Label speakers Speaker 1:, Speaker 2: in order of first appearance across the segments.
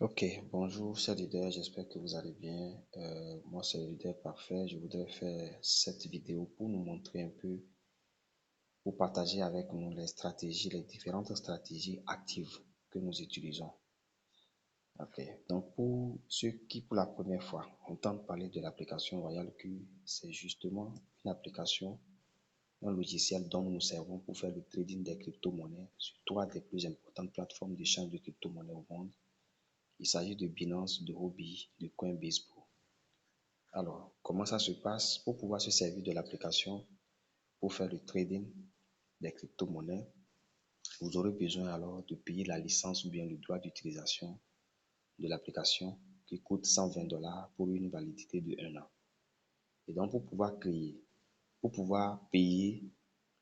Speaker 1: Ok, bonjour, c'est leader, j'espère que vous allez bien. Moi, c'est le leader parfait. Je voudrais faire cette vidéo pour nous montrer un peu, pour partager avec nous les stratégies, les différentes stratégies actives que nous utilisons. Ok, donc pour ceux qui, pour la première fois, entendent parler de l'application Royal Q, c'est justement une application, un logiciel dont nous nous servons pour faire le trading des crypto-monnaies sur trois des plus importantes plateformes d'échange de crypto-monnaies au monde. Il s'agit de Binance, de Huobi, de Coinbase Pro. Alors, comment ça se passe? Pour pouvoir se servir de l'application pour faire le trading des crypto-monnaies, vous aurez besoin alors de payer la licence ou bien le droit d'utilisation de l'application qui coûte 120 dollars pour une validité de 1 an. Et donc, pour pouvoir payer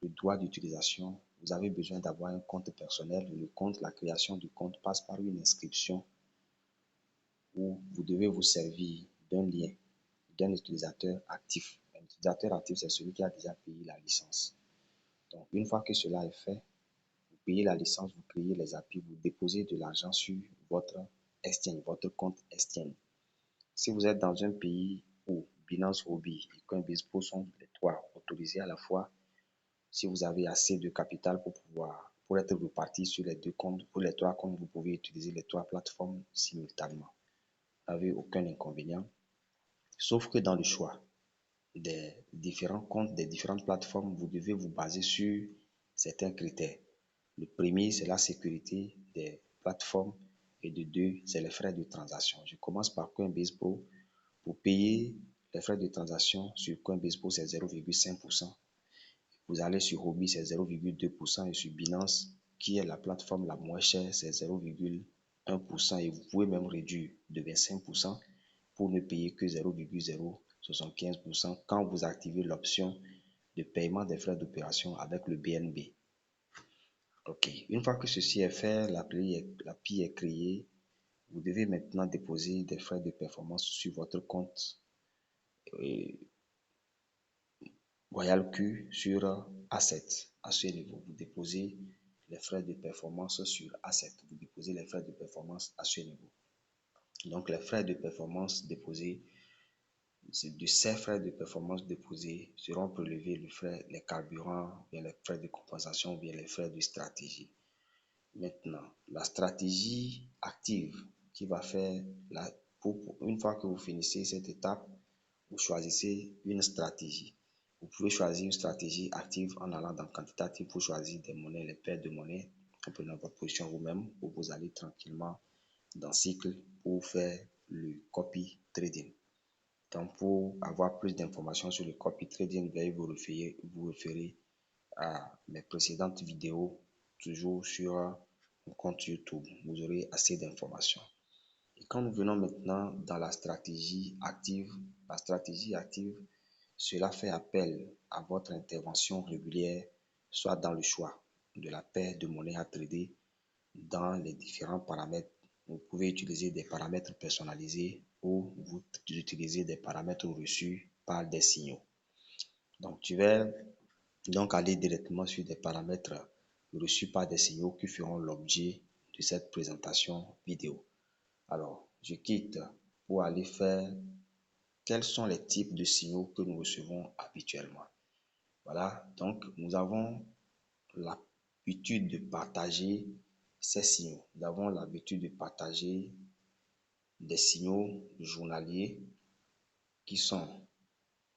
Speaker 1: le droit d'utilisation, vous avez besoin d'avoir un compte personnel. Le compte, la création du compte passe par une inscription où vous devez vous servir d'un lien d'un utilisateur actif. Un utilisateur actif, c'est celui qui a déjà payé la licence. Donc, une fois que cela est fait, vous payez la licence, vous créez les API, vous déposez de l'argent sur votre exchange, votre compte exchange. Si vous êtes dans un pays où Binance, Huobi et Coinbase Pro sont les trois autorisés à la fois, si vous avez assez de capital pour être reparti sur les deux comptes, pour les trois comptes, vous pouvez utiliser les trois plateformes simultanément. Vous n'avez aucun inconvénient. Sauf que dans le choix des différents comptes, des différentes plateformes, vous devez vous baser sur certains critères. Le premier, c'est la sécurité des plateformes et de deux, c'est les frais de transaction. Je commence par Coinbase Pro. Pour payer les frais de transaction sur Coinbase Pro, c'est 0,5%. Vous allez sur Huobi, c'est 0,2% et sur Binance, qui est la plateforme la moins chère, c'est 0,1% et vous pouvez même réduire de 25% pour ne payer que 0,075% quand vous activez l'option de paiement des frais d'opération avec le BNB. Ok, une fois que ceci est fait, l'API est créée. Vous devez maintenant déposer des frais de performance sur votre compte Royal Q sur Asset. À ce niveau, vous déposez les frais de performance sur Asset. Vous déposez les frais de performance à ce niveau. Donc, les frais de performance déposés, de ces frais de performance déposés seront prélevés les carburants, bien les frais de compensation, bien les frais de stratégie. Maintenant, la stratégie active qui va faire, une fois que vous finissez cette étape, vous choisissez une stratégie. Vous pouvez choisir une stratégie active en allant dans quantitatif pour choisir des monnaies, les paires de monnaies, en prenant votre position vous-même, où vous allez tranquillement dans cycle pour faire le copy trading. Donc, pour avoir plus d'informations sur le copy trading, veuillez vous référer à mes précédentes vidéos, toujours sur mon compte YouTube. Vous aurez assez d'informations. Et quand nous venons maintenant dans la stratégie active, cela fait appel à votre intervention régulière, soit dans le choix de la paire de monnaie à trader, dans les différents paramètres. Vous pouvez utiliser des paramètres personnalisés ou vous utilisez des paramètres reçus par des signaux. Donc, tu vas donc aller directement sur des paramètres reçus par des signaux qui feront l'objet de cette présentation vidéo. Alors, je quitte pour aller faire quels sont les types de signaux que nous recevons habituellement. Voilà, donc nous avons l'habitude de partager ces signaux. Nous avons l'habitude de partager des signaux journaliers qui sont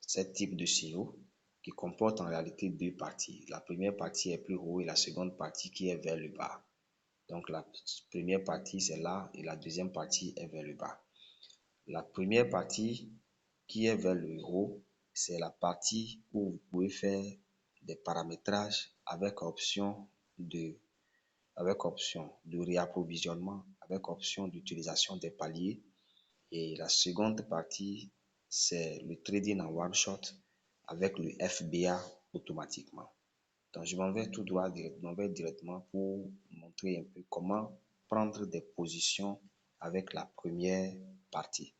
Speaker 1: ces types de signaux qui comportent en réalité deux parties. La première partie est plus haut et la seconde partie qui est vers le bas. Donc la première partie c'est là et la deuxième partie est vers le bas. La première partie qui est vers le haut, c'est la partie où vous pouvez faire des paramétrages avec option de réapprovisionnement, avec option d'utilisation des paliers. Et la seconde partie, c'est le trading en one shot avec le FBA automatiquement. Donc, je m'en vais tout droit, directement pour montrer un peu comment prendre des positions avec la première partie.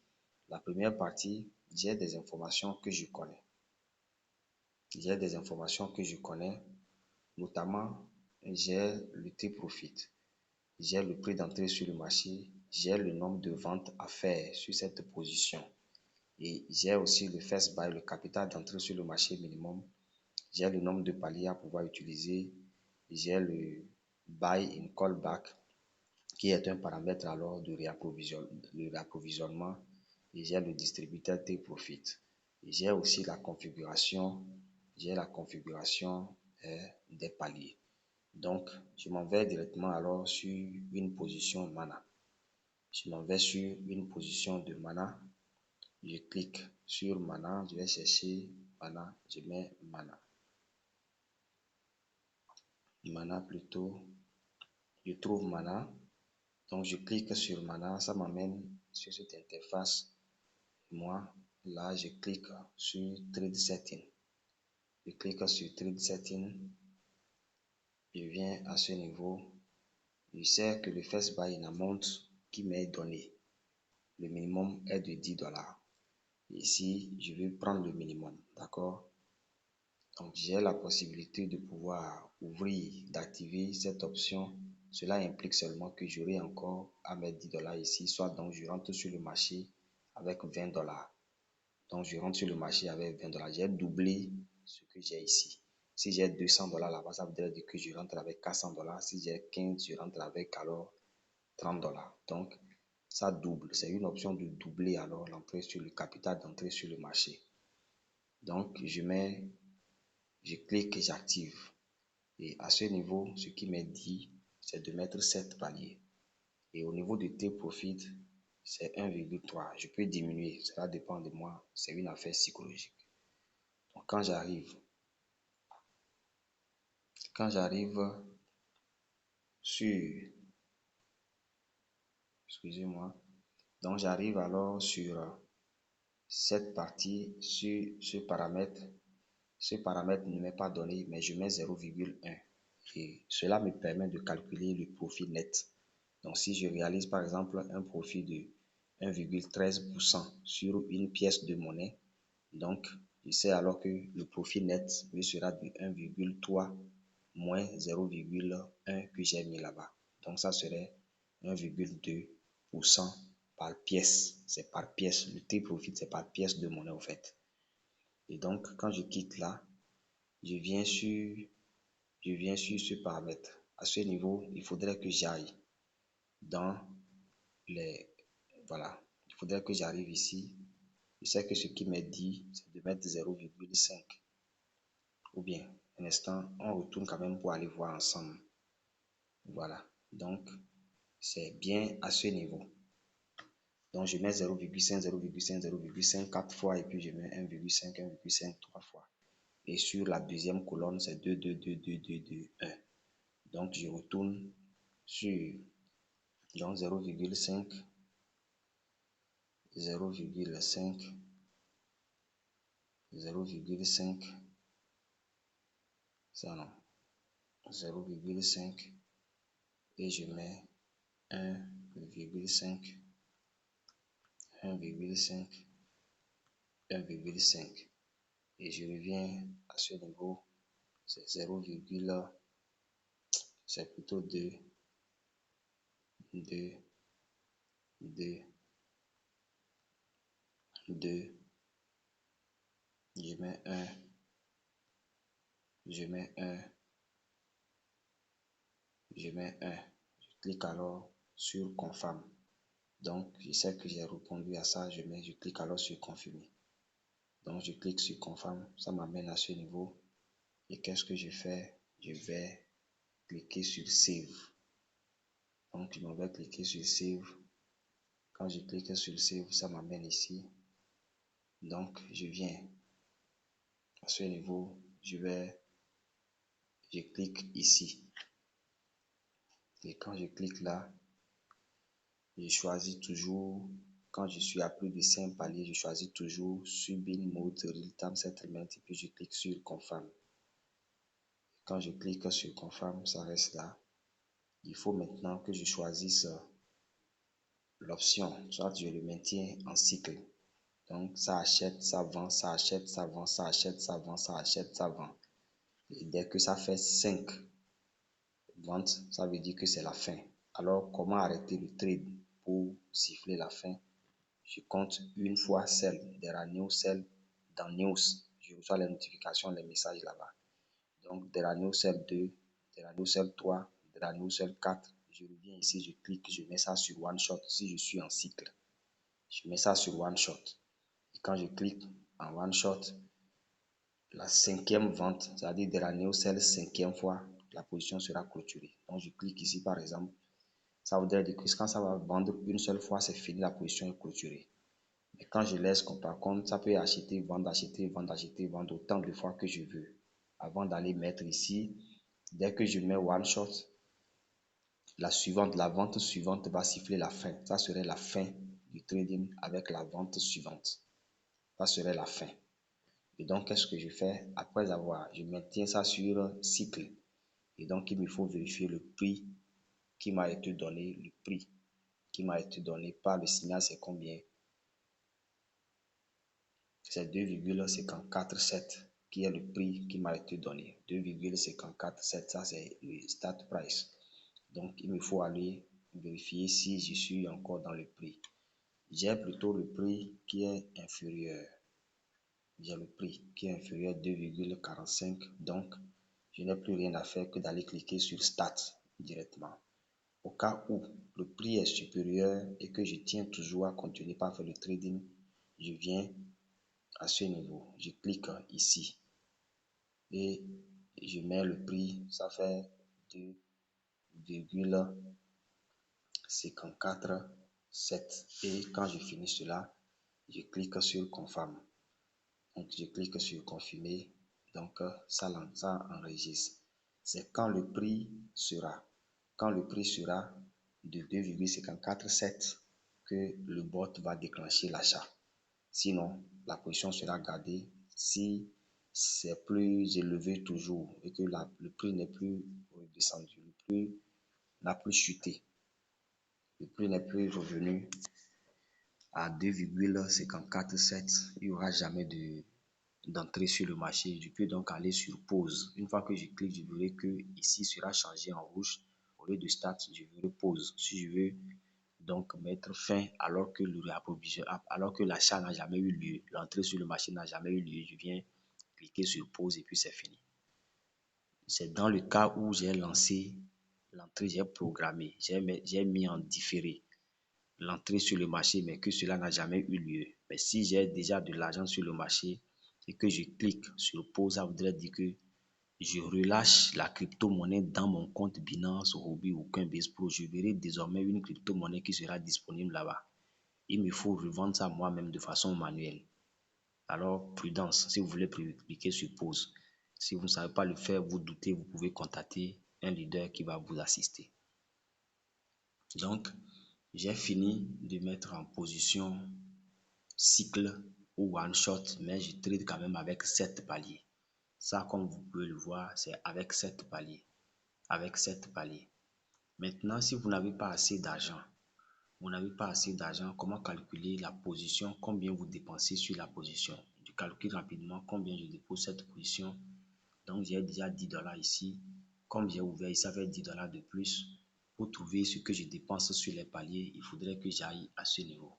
Speaker 1: La première partie, j'ai des informations que je connais. J'ai des informations que je connais, notamment j'ai le take profit, j'ai le prix d'entrée sur le marché j'ai le nombre de ventes à faire sur cette position. Et j'ai aussi le first buy, le capital d'entrée sur le marché minimum. J'ai le nombre de paliers à pouvoir utiliser. J'ai le buy in callback qui est un paramètre alors de réapprovisionnement. Et j'ai le distributeur take profit. Et j'ai aussi la configuration, des paliers. Donc, je m'en vais directement alors sur une position mana. Je m'en vais sur une position de mana. Je clique sur mana, je vais chercher mana, je mets mana. Mana plutôt, je trouve mana. Donc, je clique sur mana, ça m'amène sur cette interface. Moi, là, je clique sur Trade Setting. Je clique sur Trade Setting. Je viens à ce niveau. Je sais que le first buy in amount qui m'est donné, le minimum est de $10. Ici, je vais prendre le minimum, d'accord? Donc, j'ai la possibilité de pouvoir ouvrir, d'activer cette option. Cela implique seulement que j'aurai encore à mettre $10 ici, soit donc je rentre sur le marché avec $20. Donc, je rentre sur le marché avec $20. J'ai doublé ce que j'ai ici. Si j'ai $200 là-bas, ça veut dire que je rentre avec $400. Si j'ai 15, je rentre avec alors $30. Donc, ça double. C'est une option de doubler alors l'entrée sur le capital d'entrée sur le marché. Donc, je clique et j'active. Et à ce niveau, ce qui m'est dit, c'est de mettre 7 paliers. Et au niveau de take profit, c'est 1,3. Je peux diminuer, cela dépend de moi. C'est une affaire psychologique. Donc, quand j'arrive sur, excusez-moi, donc j'arrive alors sur cette partie, sur ce paramètre. Ce paramètre ne m'est pas donné, mais je mets 0,1. Et cela me permet de calculer le profit net. Donc, si je réalise par exemple un profit de 1,13% sur une pièce de monnaie, donc je sais alors que le profit net me sera de 1,3 moins 0,1 que j'ai mis là-bas. Donc, ça serait 1,2% par pièce. C'est par pièce. Le take profit, c'est par pièce de monnaie en fait. Et donc, quand je quitte là, je viens sur ce paramètre. À ce niveau, il faudrait que j'aille dans les... Voilà, il faudrait que j'arrive ici. Je sais que ce qui m'est dit, c'est de mettre 0,5. Ou bien, un instant, on retourne quand même pour aller voir ensemble. Voilà, donc c'est bien à ce niveau. Donc, je mets 0,5, 0,5, 0,5 4 fois et puis je mets 1,5, 1,5 3 fois. Et sur la deuxième colonne, c'est 2, 2, 2, 2, 2, 2, 1. Donc, je retourne sur 0,5, 0,5, 0,5, ça non, 0,5 et je mets 1,5, 1,5, 1,5 et je reviens à ce niveau, c'est 0, c'est plutôt 2, 2, 2, 2, je mets 1, je mets 1, je mets 1. Je clique alors sur confirme. Donc, je sais que j'ai répondu à ça, je clique alors sur confirmer. Donc, je clique sur confirme, ça m'amène à ce niveau. Et qu'est-ce que je fais? Je vais cliquer sur save. Donc, je vais cliquer sur save. Quand je clique sur save, ça m'amène ici. Donc, je viens à ce niveau, je clique ici. Et quand je clique là, je choisis toujours, quand je suis à plus de 5 paliers, je choisis toujours Subin Mode Real Time Settlement et puis je clique sur Confirm. Quand je clique sur Confirm, ça reste là. Il faut maintenant que je choisisse l'option, soit je le maintiens en cycle. Donc, ça achète, ça vend, ça achète, ça vend, ça achète, ça vend, ça achète, ça vend. Et dès que ça fait 5 ventes, ça veut dire que c'est la fin. Alors, comment arrêter le trade pour siffler la fin. Je compte une fois celle news, celle dans news. Je reçois les notifications, les messages là-bas. Donc, news, celle 2, news, celle 3, news, celle 4. Je reviens ici, je clique, je mets ça sur one shot si je suis en cycle. Je mets ça sur one shot. Et quand je clique en one shot, la cinquième vente, c'est-à-dire news, celle cinquième fois, la position sera clôturée. Donc, je clique ici par exemple. Ça voudrait dire que quand ça va vendre une seule fois, c'est fini, la position est clôturée. Mais quand je laisse, par contre, ça peut acheter, vendre, acheter, vendre, acheter, vendre autant de fois que je veux. Avant d'aller mettre ici, dès que je mets one shot, la suivante, la vente suivante va siffler la fin. Ça serait la fin du trading avec la vente suivante. Ça serait la fin. Et donc, qu'est-ce que je fais? Après avoir, je maintiens ça sur cycle. Et donc, il me faut vérifier le prix qui m'a été donné, le prix qui m'a été donné par le signal, c'est combien? C'est 2,547 qui est le prix qui m'a été donné. 2,547, ça c'est le start price. Donc, il me faut aller vérifier si je suis encore dans le prix. J'ai plutôt le prix qui est inférieur. J'ai le prix qui est inférieur à 2,45. Donc, je n'ai plus rien à faire que d'aller cliquer sur Start directement. Au cas où le prix est supérieur et que je tiens toujours à continuer par faire le trading, je viens à ce niveau. Je clique ici et je mets le prix. Ça fait 2,547. Et quand je finis cela, je clique sur Confirm. Donc, je clique sur Confirmer. Donc, ça enregistre. C'est quand le prix sera de 2,547 que le bot va déclencher l'achat. Sinon, la position sera gardée. Si c'est plus élevé toujours et que le prix n'est plus redescendu, le prix n'a plus chuté, le prix n'est plus revenu à 2,547, il n'y aura jamais d'entrée sur le marché. Je peux donc aller sur pause. Une fois que je clique, je verrai que ici sera changé en rouge. Au lieu de start, je verrai pause. Si je veux donc mettre fin alors que l'achat n'a jamais eu lieu, l'entrée sur le marché n'a jamais eu lieu, je viens cliquer sur pause et puis c'est fini. C'est dans le cas où j'ai lancé l'entrée, j'ai programmé, j'ai mis en différé l'entrée sur le marché, mais que cela n'a jamais eu lieu. Mais si j'ai déjà de l'argent sur le marché et que je clique sur pause, ça voudrait dire que je relâche la crypto-monnaie dans mon compte Binance, Huobi ou Coinbase Pro. Je verrai désormais une crypto-monnaie qui sera disponible là-bas. Il me faut revendre ça moi-même de façon manuelle. Alors, prudence, si vous voulez cliquer sur pause. Si vous ne savez pas le faire, vous doutez, vous pouvez contacter un leader qui va vous assister. Donc, j'ai fini de mettre en position cycle ou one shot, mais je trade quand même avec 7 paliers. Ça, comme vous pouvez le voir, c'est avec 7 paliers. Avec 7 paliers. Maintenant, si vous n'avez pas assez d'argent, comment calculer la position, combien vous dépensez sur la position? Je calcule rapidement combien je dépose cette position. Donc, j'ai déjà 10 dollars ici. Comme j'ai ouvert ici, ça fait 10 dollars de plus. Pour trouver ce que je dépense sur les paliers, il faudrait que j'aille à ce niveau.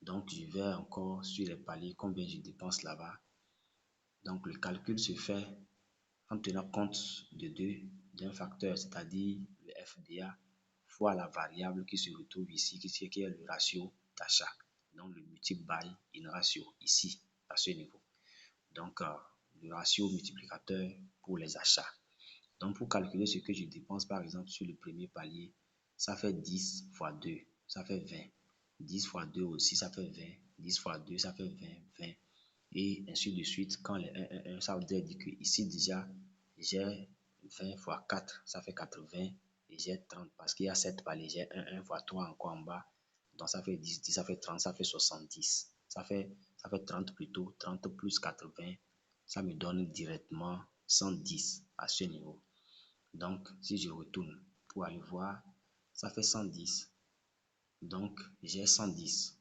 Speaker 1: Donc, je vais encore sur les paliers, combien je dépense là-bas. Donc, le calcul se fait en tenant compte d'un facteur, c'est-à-dire le FBA, fois la variable qui se retrouve ici, qui est le ratio d'achat. Donc, le multiple by in ratio, ici, à ce niveau. Donc, le ratio multiplicateur pour les achats. Donc, pour calculer ce que je dépense, par exemple, sur le premier palier, ça fait 10 fois 2, ça fait 20. 10 fois 2 aussi, ça fait 20. 10 fois 2, ça fait 20, 20. Et ainsi de suite. Quand les 1, 1, 1, ça veut dire que ici, déjà, j'ai 20 fois 4, ça fait 80. Et j'ai 30 parce qu'il y a 7 paliers. J'ai 1 fois 3 encore en bas. Donc, ça fait 10, 10, ça fait 30, ça fait 70. Ça fait 30 plutôt. 30 plus 80, ça me donne directement 110 à ce niveau. Donc, si je retourne pour aller voir, ça fait 110. Donc, j'ai 110.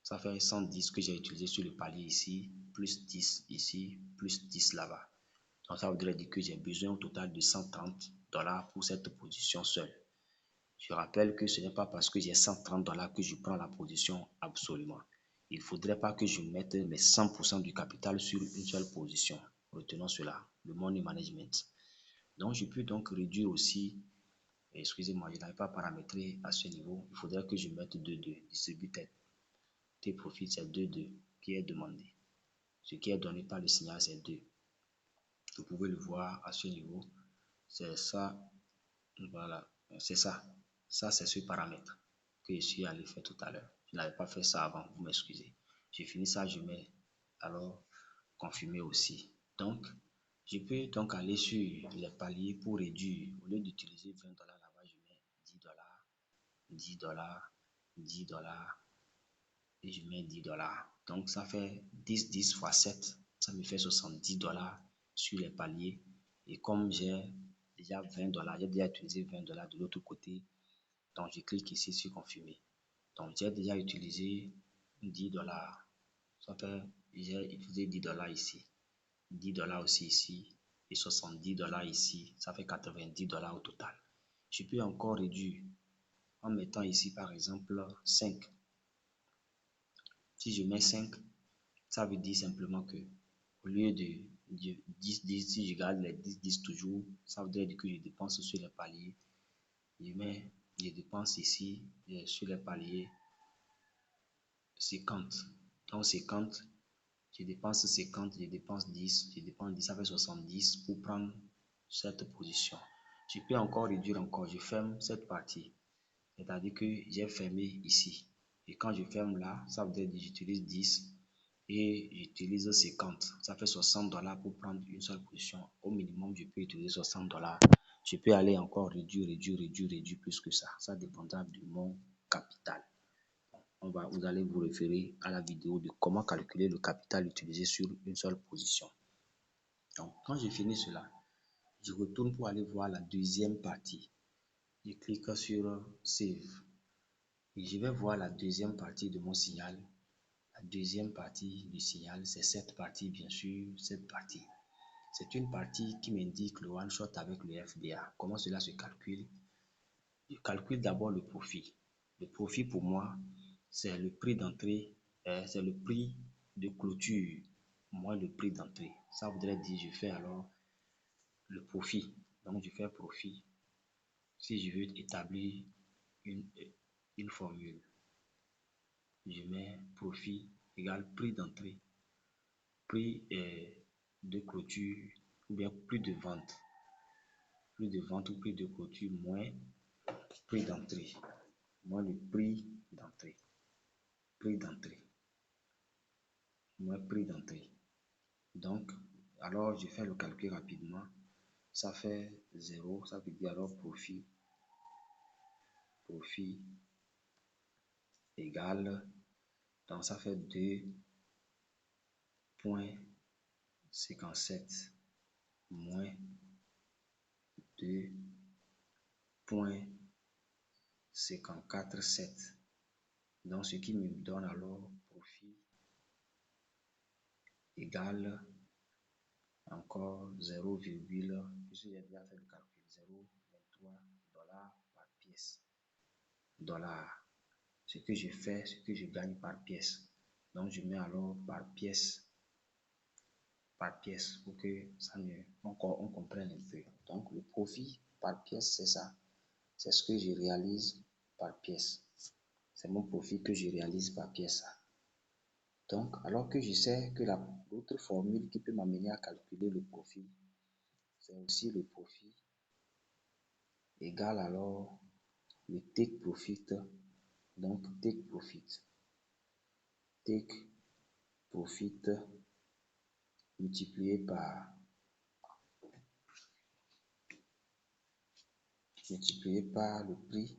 Speaker 1: Ça fait 110 que j'ai utilisé sur le palier ici, plus 10 ici, plus 10 là-bas. Donc, ça voudrait dire que j'ai besoin au total de 130 dollars pour cette position seule. Je rappelle que ce n'est pas parce que j'ai 130 dollars que je prends la position absolument. Il ne faudrait pas que je mette mes 100% du capital sur une seule position. Retenons cela, le money management. Donc, je peux donc réduire aussi, excusez-moi, je n'avais pas paramétré à ce niveau. Il faudrait que je mette 2,2. Distributed. Tes profits, c'est 2,2 qui est demandé. Ce qui est donné par le signal, c'est 2. Vous pouvez le voir à ce niveau. C'est ça. Voilà. C'est ça. Ça, c'est ce paramètre que je suis allé faire tout à l'heure. Je n'avais pas fait ça avant. Vous m'excusez. J'ai fini ça, je mets alors confirmer aussi. Donc, je peux donc aller sur les paliers pour réduire. Au lieu d'utiliser 20 dollars là-bas, je mets 10 dollars, 10 dollars, 10 dollars et je mets 10 dollars. Donc, ça fait 10 fois 7. Ça me fait 70 dollars sur les paliers. Et comme j'ai déjà 20 dollars, j'ai déjà utilisé 20 dollars de l'autre côté. Donc, je clique ici sur confirmer. Donc, j'ai déjà utilisé 10 dollars. Ça fait, j'ai utilisé 10 dollars ici. 10 dollars aussi ici et 70 dollars ici, ça fait 90 dollars au total. Je peux encore réduire en mettant ici par exemple 5. Si je mets 5, ça veut dire simplement que au lieu de 10, 10, si je garde les 10, 10 toujours, ça veut dire que je dépense sur les paliers. Je dépense ici sur les paliers 50. Donc 50, je dépense 50, je dépense 10, je dépense 10, ça fait 70 pour prendre cette position. Je peux encore réduire encore, je ferme cette partie. C'est-à-dire que j'ai fermé ici. Et quand je ferme là, ça veut dire que j'utilise 10 et j'utilise 50. Ça fait 60 dollars pour prendre une seule position. Au minimum, je peux utiliser 60 dollars. Je peux aller encore réduire plus que ça. Ça dépendra de mon capital. Vous allez vous référer à la vidéo de comment calculer le capital utilisé sur une seule position. Donc, quand j'ai fini cela, je retourne pour aller voir la deuxième partie. Je clique sur Save. Et je vais voir la deuxième partie de mon signal. La deuxième partie du signal, c'est cette partie, bien sûr, cette partie. C'est une partie qui m'indique le one shot avec le FBA. Comment cela se calcule? Je calcule d'abord le profit. Le profit pour moi, c'est le prix d'entrée, c'est le prix de clôture moins le prix d'entrée. Ça voudrait dire, je fais alors le profit. Donc, je fais profit. Si je veux établir une formule, je mets profit égale prix d'entrée, prix de clôture ou bien prix de vente. Prix de vente ou prix de clôture moins prix d'entrée. Moins le prix d'entrée. Prix d'entrée. Moins prix d'entrée. Donc, alors je fais le calcul rapidement. Ça fait 0, ça veut dire alors profit égale, donc ça fait 2,57 moins 2,547. Donc ce qui me donne alors profit égale encore 0, puisque j'ai déjà fait le calcul, 0,23 dollars par pièce. Dollars. Ce que je fais, ce que je gagne par pièce. Donc je mets alors par pièce pour que on comprenne un peu. Donc le profit par pièce, c'est ça. C'est ce que je réalise par pièce. C'est mon profit que je réalise par pièce. Donc, alors que je sais que l'autre formule qui peut m'amener à calculer le profit, c'est aussi le profit égal alors le take profit. Donc, take profit multiplié par le prix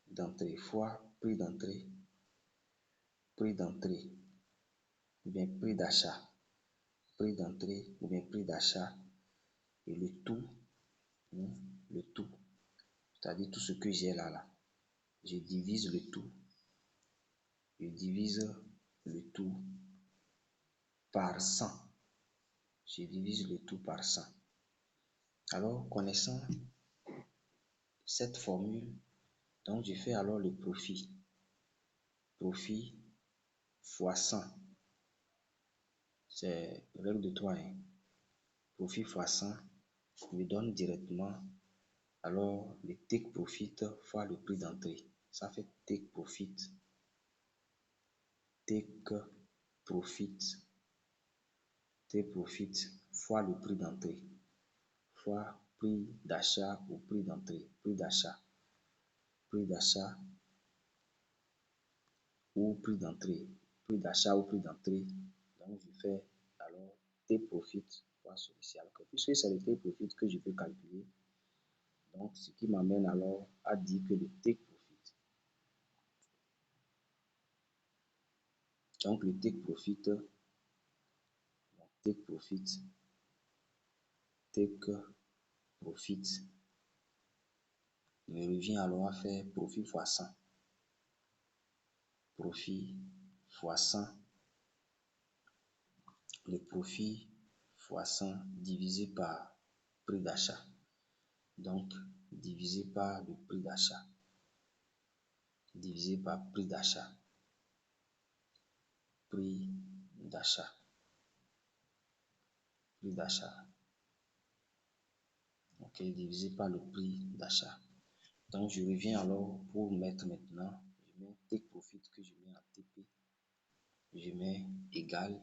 Speaker 1: d'entrée fois prix d'entrée ou bien prix d'achat, prix d'entrée ou bien prix d'achat et le tout, c'est-à-dire tout ce que j'ai là, je divise le tout par 100. Je divise le tout par 100. Alors, connaissant cette formule, Donc, je fais alors le profit. Profit fois 100. C'est règle de 3. Hein. Profit fois 100 me donne directement alors le take profit fois le prix d'entrée. Ça fait take profit. Take profit. Take profit fois le prix d'entrée. Fois prix d'achat ou prix d'entrée. Prix d'achat. Prix d'achat ou prix d'entrée. Prix d'achat ou prix d'entrée. Donc, je fais alors take profit fois celui-ci. Alors que puisque c'est le take profit que je peux calculer, donc ce qui m'amène alors à dire que le take profit. Donc, le take profit, take profit, take profit me revient alors à faire profit fois 100. Profit fois 100. Le profit fois 100 divisé par prix d'achat. Donc, divisé par le prix d'achat. Divisé par prix d'achat. Prix d'achat. Prix d'achat. Ok, divisé par le prix d'achat. Donc, je reviens alors pour mettre maintenant, je mets take profit que je mets en TP. Je mets égal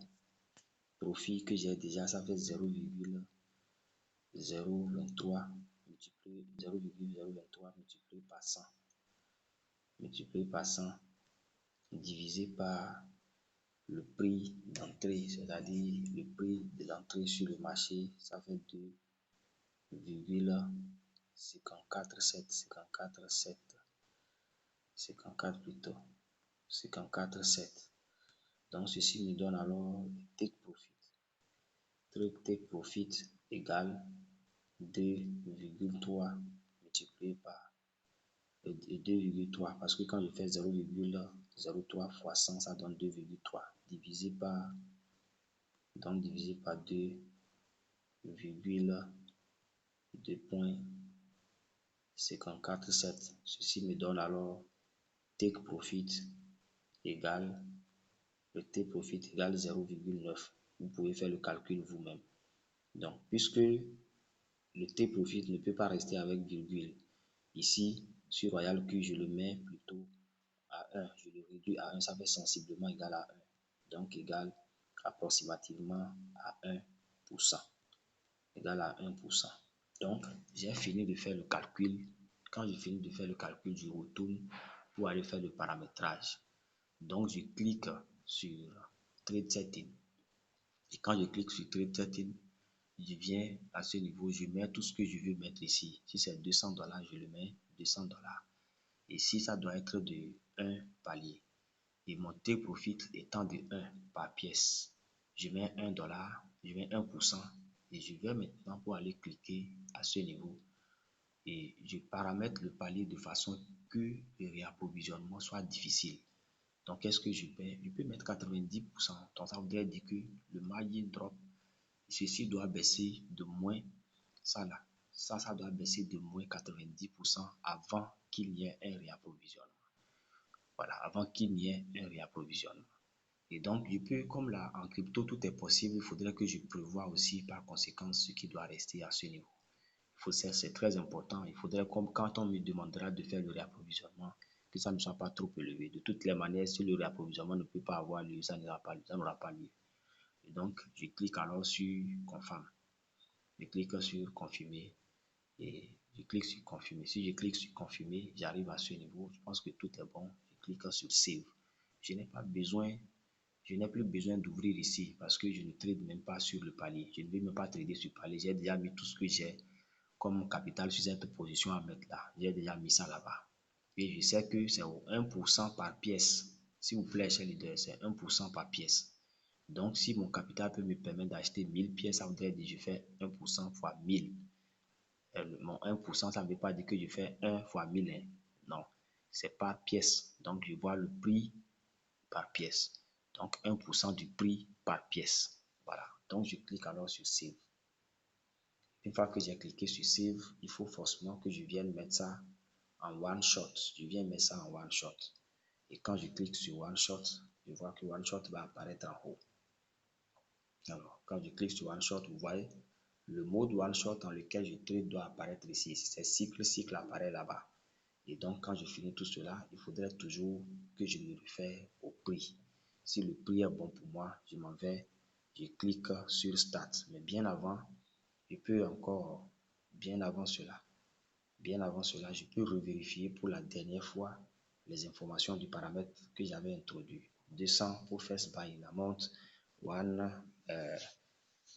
Speaker 1: profit que j'ai déjà, ça fait 0,023 multiplié 0,023 multiplié par 100. Multiplié par 100 divisé par le prix d'entrée, c'est-à-dire le prix de l'entrée sur le marché, ça fait 2,547 plutôt, 54,7. Donc, ceci me donne alors le take profit. Take profit égale 2,3 multiplié par 2,3 parce que quand je fais 0,03 fois 100, ça donne 2,3 divisé par 2,54,7. Ceci me donne alors take profit égale le take profit égale 0,9. Vous pouvez faire le calcul vous-même. Donc, puisque le take profit ne peut pas rester avec virgule, ici, sur Royal Q, je le mets plutôt à 1. Je le réduis à 1, ça fait sensiblement égal à 1. Donc, égal approximativement à 1%. Égal à 1%. Donc, j'ai fini de faire le calcul. Quand j'ai fini de faire le calcul, je retourne pour aller faire le paramétrage. Donc, je clique sur Trade Setting. Et quand je clique sur Trade Setting, je viens à ce niveau, je mets tout ce que je veux mettre ici. Si c'est 200 $, je le mets 200 $. Et si ça doit être de 1 palier. Et mon take profit étant de 1 par pièce, je mets 1 $, je mets 1%. Et je vais maintenant pour aller cliquer à ce niveau. Et je paramètre le palier de façon que le réapprovisionnement soit difficile. Donc, qu'est-ce que je fais? Je peux mettre 90%. Donc, ça voudrait dire que le margin drop, ceci doit baisser de moins, ça là, ça doit baisser de moins 90% avant qu'il y ait un réapprovisionnement. Voilà, avant qu'il n'y ait un réapprovisionnement. Et donc, je peux, comme là, en crypto, tout est possible, il faudrait que je prévoie aussi par conséquent ce qui doit rester à ce niveau. C'est très important. Il faudrait, comme quand on me demandera de faire le réapprovisionnement, que ça ne soit pas trop élevé. De toutes les manières, si le réapprovisionnement ne peut pas avoir lieu, ça n'aura pas lieu. Et donc, je clique alors sur Confirm. Je clique sur Confirmer et je clique sur Confirmer. Si je clique sur Confirmer, j'arrive à ce niveau. Je pense que tout est bon. Je clique sur Save. Je n'ai plus besoin d'ouvrir ici parce que je ne trade même pas sur le palier. Je ne vais même pas trader sur le palier. J'ai déjà mis tout ce que j'ai comme capital sur cette position à mettre là. J'ai déjà mis ça là-bas. Et je sais que c'est 1% par pièce. S'il vous plaît, chers leaders, c'est 1% par pièce. Donc, si mon capital peut me permettre d'acheter 1000 pièces, ça voudrait dire que je fais 1% fois 1000. Mon 1%, ça ne veut pas dire que je fais 1 fois 1000. Hein. Non, c'est par pièce. Donc, je vois le prix par pièce. Donc, 1% du prix par pièce. Voilà. Donc, je clique alors sur Save. Une fois que j'ai cliqué sur Save, il faut forcément que je vienne mettre ça en one shot. Je viens mettre ça en one shot. Et quand je clique sur one shot, je vois que one shot va apparaître en haut. Alors, quand je clique sur one shot, vous voyez, le mode one shot dans lequel je trade doit apparaître ici. C'est cycle apparaît là-bas. Et donc, quand je finis tout cela, il faudrait toujours que je me réfère au prix. Si le prix est bon pour moi, je m'en vais, je clique sur Start. Mais bien avant, je peux encore, bien avant cela, je peux revérifier pour la dernière fois les informations du paramètre que j'avais introduit. 200 pour first buy in amount, one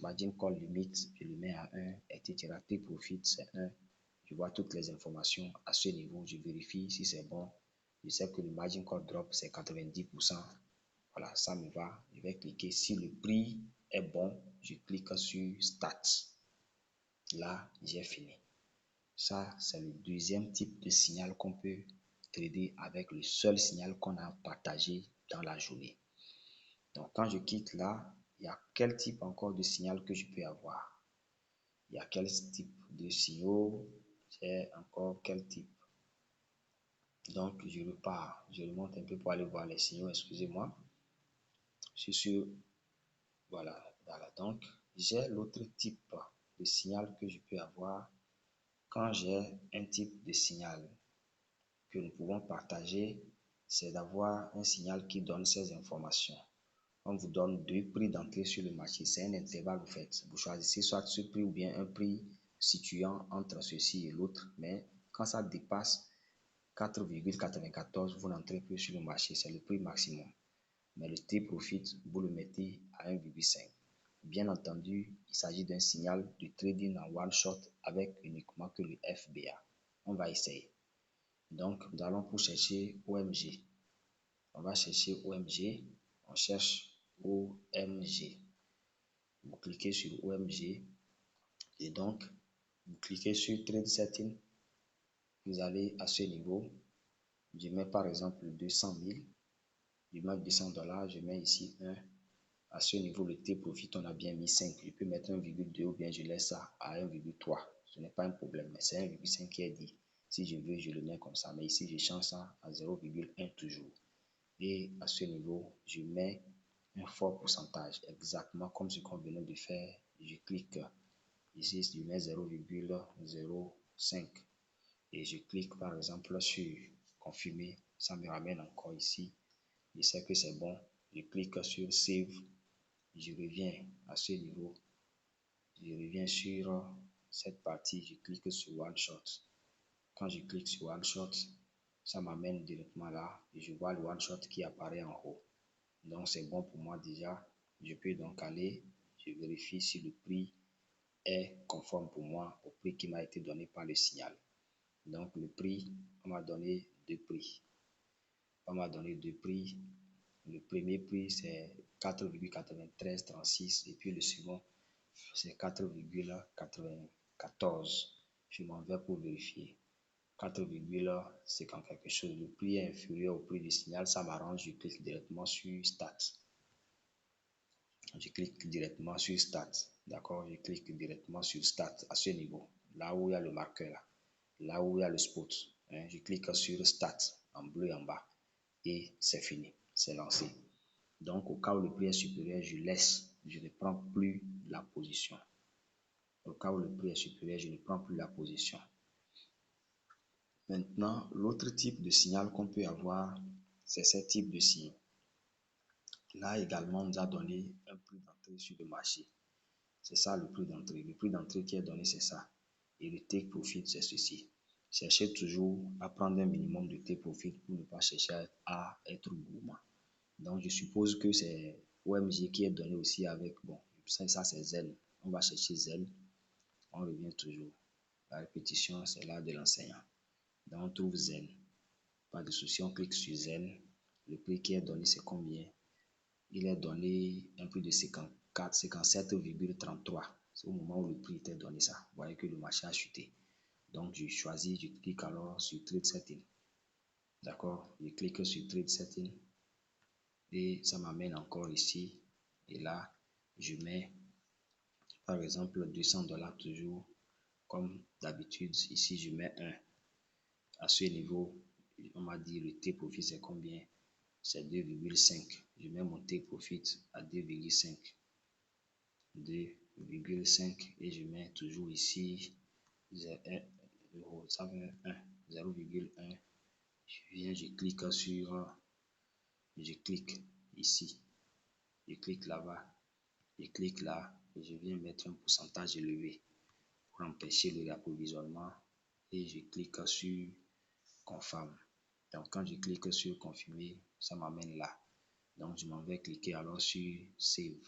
Speaker 1: margin call limit, je le mets à 1, etc. Take profit, c'est 1. Je vois toutes les informations à ce niveau. Je vérifie si c'est bon. Je sais que le margin call drop, c'est 90%. Voilà, ça me va. Je vais cliquer. Si le prix est bon, je clique sur Start. Là, j'ai fini. Ça, c'est le deuxième type de signal qu'on peut trader avec le seul signal qu'on a partagé dans la journée. Donc, quand je quitte là, il y a quel type encore de signal que je peux avoir? Il y a quel type de signaux? J'ai encore quel type? Donc, je repars. Je remonte un peu pour aller voir les signaux. Excusez-moi. Je suis sur... Voilà. Voilà. Donc, j'ai l'autre type de signal que je peux avoir quand j'ai un type de signal que nous pouvons partager. C'est d'avoir un signal qui donne ces informations. On vous donne deux prix d'entrée sur le marché. C'est un intervalle, vous faites. Vous choisissez soit ce prix ou bien un prix situant entre ceci et l'autre. Mais quand ça dépasse 4,94, vous n'entrez plus sur le marché. C'est le prix maximum. Mais le take profit, vous le mettez à 1,5. Bien entendu, il s'agit d'un signal de trading en one shot avec uniquement que le FBA. On va essayer. Donc, nous allons pour chercher OMG. On va chercher OMG. On cherche OMG. Vous cliquez sur OMG et donc vous cliquez sur Trade Setting. Vous allez à ce niveau. Je mets par exemple 200 000. Je mets 200 $. Je mets ici 1. À ce niveau, le take profit, on a bien mis 5. Je peux mettre 1,2 ou bien je laisse ça à 1,3. Ce n'est pas un problème, mais c'est 1,5 qui est dit. Si je veux, je le mets comme ça. Mais ici, je change ça à 0,1 toujours. Et à ce niveau, je mets un fort pourcentage, exactement comme ce qu'on venait de faire. Je clique ici, je mets 0,05 et je clique par exemple sur confirmer. Ça me ramène encore ici. Je sais que c'est bon. Je clique sur save. Je reviens à ce niveau. Je reviens sur cette partie. Je clique sur one shot. Quand je clique sur one shot, ça m'amène directement là et je vois le one shot qui apparaît en haut. Donc, c'est bon pour moi déjà. Je peux donc aller, je vérifie si le prix est conforme pour moi au prix qui m'a été donné par le signal. Donc, le prix, on m'a donné deux prix. On m'a donné deux prix. Le premier prix, c'est 4,9336 et puis le second, c'est 4,94. Je m'en vais pour vérifier. 4, c'est quand quelque chose. Le prix est inférieur au prix du signal, ça m'arrange. Je clique directement sur Start. Je clique directement sur Start. D'accord? Je clique directement sur Start à ce niveau. Là où il y a le marqueur là. Là où il y a le spot. Hein, je clique sur Start en bleu en bas. Et c'est fini. C'est lancé. Donc, au cas où le prix est supérieur, je laisse. Je ne prends plus la position. Au cas où le prix est supérieur, je ne prends plus la position. Maintenant, l'autre type de signal qu'on peut avoir, c'est ce type de signe. Là également, on nous a donné un prix d'entrée sur le marché. C'est ça le prix d'entrée. Le prix d'entrée qui est donné, c'est ça. Et le take profit, c'est ceci. Cherchez toujours à prendre un minimum de take profit pour ne pas chercher à être gourmand. Donc, je suppose que c'est OMG qui est donné aussi avec, bon, ça c'est Zen. On va chercher Zen. On revient toujours. La répétition, c'est l'art de l'enseignant. Donc, on trouve Zen. Pas de souci, on clique sur Zen. Le prix qui est donné, c'est combien? Il est donné un prix de 54, 57,33. C'est au moment où le prix était donné ça. Vous voyez que le marché a chuté. Donc, je choisis, je clique alors sur Trade Setting. D'accord? Je clique sur Trade Setting. Et ça m'amène encore ici. Et là, je mets, par exemple, 200 $ toujours. Comme d'habitude, ici, je mets 1. À ce niveau, on m'a dit le take profit c'est combien? C'est 2,5. Je mets mon take profit à 2,5. 2,5 et je mets toujours ici 0, ça fait 1, 0,1. Je viens, je clique sur, je clique ici, je clique là-bas, je clique là et je viens mettre un pourcentage élevé pour empêcher le réapprovisionnement et je clique sur confirm. Donc quand je clique sur confirmer, ça m'amène là. Donc je m'en vais cliquer alors sur save.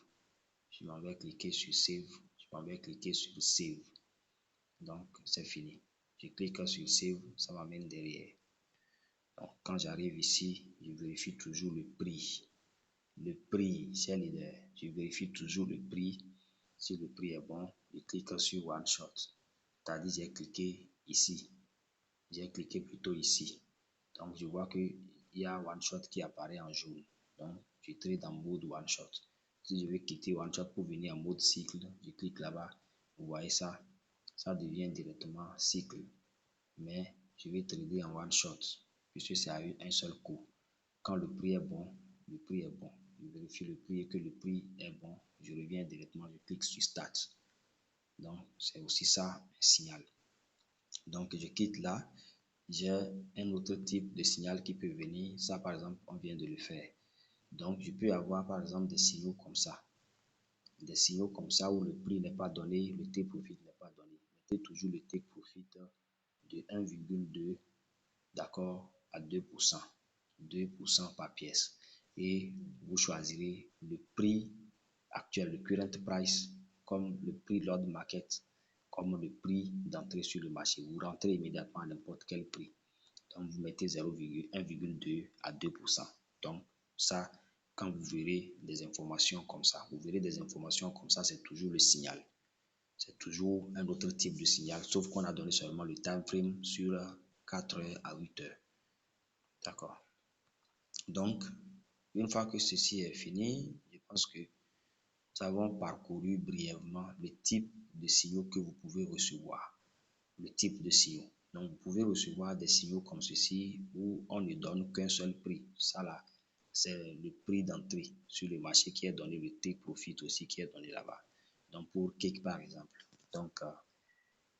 Speaker 1: Je m'en vais cliquer sur save. Je m'en vais cliquer sur save. Donc c'est fini. Je clique sur save, ça m'amène derrière. Donc quand j'arrive ici, je vérifie toujours le prix. Le prix, c'est leader. Je vérifie toujours le prix. Si le prix est bon, je clique sur one shot. C'est-à-dire j'ai cliqué ici. J'ai cliqué plutôt ici. Donc je vois qu'il y a one shot qui apparaît en jaune. Donc je trade en mode one shot. Si je veux quitter one shot pour venir en mode cycle, je clique là-bas. Vous voyez ça, ça devient directement cycle. Mais je vais trader en one shot puisque c'est à un seul coup. Quand le prix est bon, le prix est bon. Je vérifie le prix et que le prix est bon. Je reviens directement, je clique sur start. Donc c'est aussi ça un signal. Donc je quitte là. J'ai un autre type de signal qui peut venir. Ça, par exemple, on vient de le faire. Donc, je peux avoir, par exemple, des signaux comme ça. Des signaux comme ça où le prix n'est pas donné, le take profit n'est pas donné. Mettez toujours le take profit de 1,2, d'accord, à 2%. 2% par pièce. Et vous choisirez le prix actuel, le current price, comme le prix l'ordre market, comme le prix d'entrée sur le marché. Vous rentrez immédiatement à n'importe quel prix. Donc, vous mettez 0,1,2 à 2%. Donc, ça, quand vous verrez des informations comme ça, vous verrez des informations comme ça, c'est toujours le signal. C'est toujours un autre type de signal, sauf qu'on a donné seulement le time frame sur 4 heures à 8 heures. D'accord. Donc, une fois que ceci est fini, je pense que nous avons parcouru brièvement le type de signaux que vous pouvez recevoir. Le type de signaux. Donc, vous pouvez recevoir des signaux comme ceci où on ne donne qu'un seul prix. Ça là, c'est le prix d'entrée sur le marché qui est donné, le take profit aussi qui est donné là-bas. Donc, pour Cake par exemple. Donc,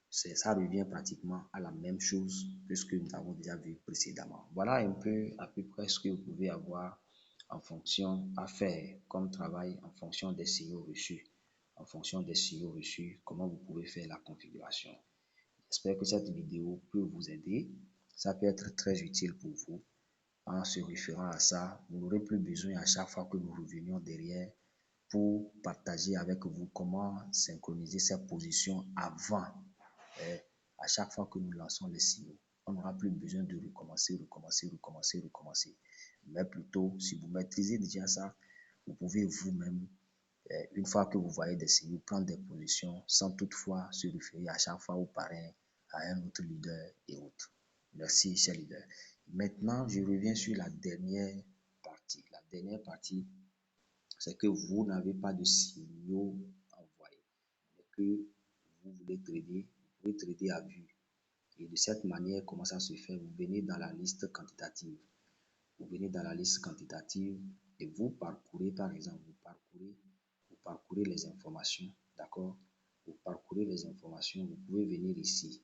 Speaker 1: ça revient pratiquement à la même chose que ce que nous avons déjà vu précédemment. Voilà un peu à peu près ce que vous pouvez avoir en fonction à faire comme travail en fonction des signaux reçus. En fonction des signaux reçus, comment vous pouvez faire la configuration. J'espère que cette vidéo peut vous aider. Ça peut être très utile pour vous. En se référant à ça, vous n'aurez plus besoin à chaque fois que nous revenions derrière pour partager avec vous comment synchroniser ces positions avant. À chaque fois que nous lançons les signaux, on n'aura plus besoin de recommencer. Mais plutôt, si vous maîtrisez déjà ça, vous pouvez vous-même, une fois que vous voyez des signaux, prendre des positions sans toutefois se référer à chaque fois au parrain, à un autre leader et autres. Merci, cher leader. Maintenant, je reviens sur la dernière partie. La dernière partie, c'est que vous n'avez pas de signaux envoyés, mais que vous voulez trader, vous pouvez trader à vue. Et de cette manière, comment ça se fait? Vous venez dans la liste quantitative. Vous venez dans la liste quantitative et vous parcourez, par exemple, vous parcourez les informations, d'accord? Vous parcourez les informations, vous pouvez venir ici.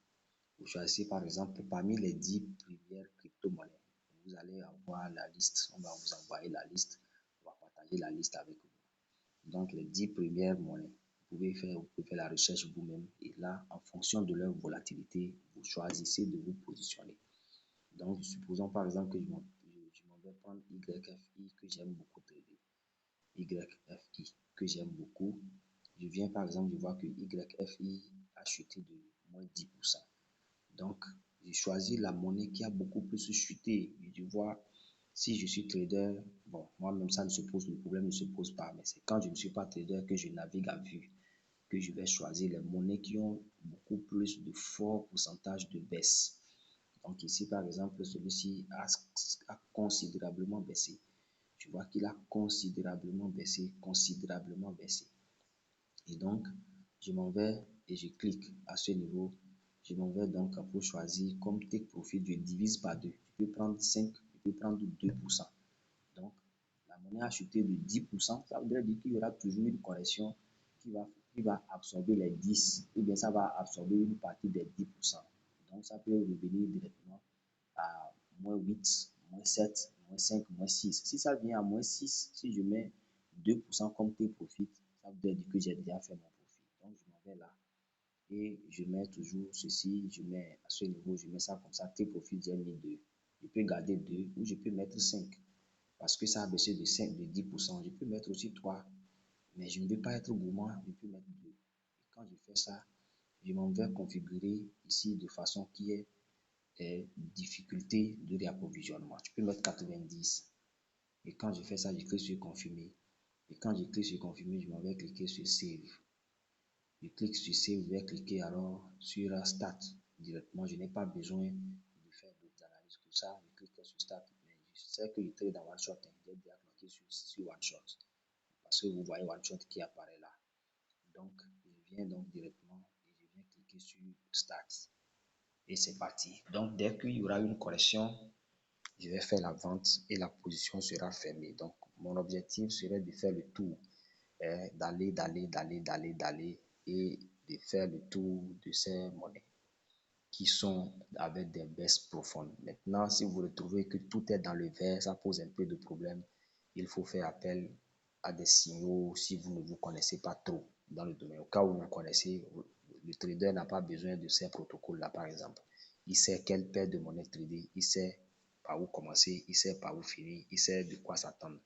Speaker 1: Vous choisissez, par exemple, parmi les 10 premières crypto-monnaies. Vous allez avoir la liste, on va vous envoyer la liste, on va partager la liste avec vous. Donc, les 10 premières monnaies, vous pouvez faire la recherche vous-même et là, en fonction de leur volatilité, vous choisissez de vous positionner. Donc, supposons par exemple que je m'en vais prendre YFI que j'aime beaucoup trader. YFI que j'aime beaucoup. Je viens par exemple, je vois que YFI a chuté de moins 10%. Donc, j'ai choisi la monnaie qui a beaucoup plus chuté. Et je vois, si je suis trader, bon, moi-même, ça ne se pose, le problème ne se pose pas. Mais c'est quand je ne suis pas trader que je navigue à vue, que je vais choisir les monnaies qui ont beaucoup plus de fort pourcentage de baisse. Donc ici, par exemple, celui-ci a considérablement baissé. Tu vois qu'il a considérablement baissé. Et donc, je m'en vais et je clique à ce niveau. Je m'en vais donc pour choisir comme take profit, je divise par 2. Je peux prendre 5, je peux prendre 2%. Donc, la monnaie a chuté de 10%, ça voudrait dire qu'il y aura toujours une correction qui va absorber les 10, ou bien ça va absorber une partie des 10%. Donc, ça peut revenir directement à moins 8, moins 7, moins 5, moins 6. Si ça vient à moins 6, si je mets 2% comme tes profits, ça veut dire que j'ai déjà fait mon profit. Donc, je m'en vais là et je mets toujours ceci, je mets à ce niveau, je mets ça comme ça, tes profits, j'ai mis 2. Je peux garder 2 ou je peux mettre 5 parce que ça a baissé de 5, de 10%. Je peux mettre aussi 3, mais je ne veux pas être gourmand, je peux mettre 2. Et quand je fais ça, je m'en vais configurer ici de façon qui est difficulté de réapprovisionnement. Je peux mettre 90. Et quand je fais ça, je clique sur confirmer. Et quand je clique sur confirmer, je m'en vais cliquer sur save. Je clique sur save, je vais cliquer alors sur start directement. Je n'ai pas besoin de faire d'autres analyses que ça. Je clique sur start. Mais je sais que je trade dans OneShot. J'ai déjà cliqué sur OneShot. Parce que vous voyez OneShot qui apparaît là. Donc, je viens donc directement et je viens cliquer sur start. Et c'est parti. Donc, dès qu'il y aura une correction, je vais faire la vente et la position sera fermée. Donc, mon objectif serait de faire le tour, d'aller et de faire le tour de ces monnaies qui sont avec des baisses profondes. Maintenant, si vous retrouvez que tout est dans le vert, ça pose un peu de problème. Il faut faire appel à des signaux si vous ne vous connaissez pas trop dans le domaine. Au cas où vous connaissez, le trader n'a pas besoin de ces protocoles-là, par exemple. Il sait quelle paire de monnaie trader, il sait par où commencer, il sait par où finir, il sait de quoi s'attendre.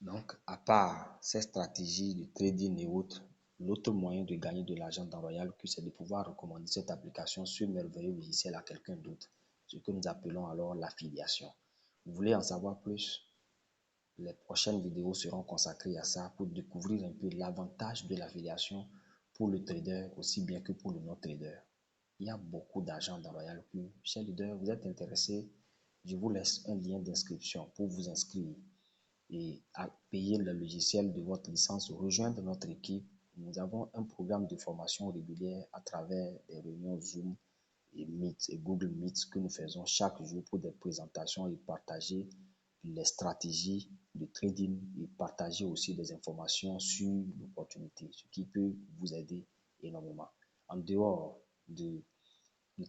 Speaker 1: Donc, à part ces stratégies de trading et autres, l'autre moyen de gagner de l'argent dans Royal Q, c'est de pouvoir recommander cette application, ce merveilleux logiciel à quelqu'un d'autre, ce que nous appelons alors l'affiliation. Vous voulez en savoir plus? Les prochaines vidéos seront consacrées à ça pour découvrir un peu l'avantage de l'affiliation pour le trader aussi bien que pour le non-trader. Il y a beaucoup d'argent dans Royal Q. Chers leaders, vous êtes intéressés? Je vous laisse un lien d'inscription pour vous inscrire et à payer le logiciel de votre licence, rejoindre notre équipe. Nous avons un programme de formation régulière à travers des réunions Zoom et Meet et Google Meet que nous faisons chaque jour pour des présentations et partager les stratégies de trading et partager aussi des informations sur l'opportunité, ce qui peut vous aider énormément. En dehors du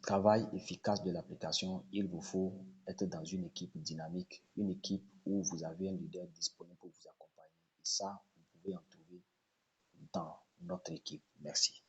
Speaker 1: travail efficace de l'application, il vous faut être dans une équipe dynamique, une équipe où vous avez un leader disponible pour vous accompagner. Et ça, vous pouvez en trouver dans notre équipe. Merci.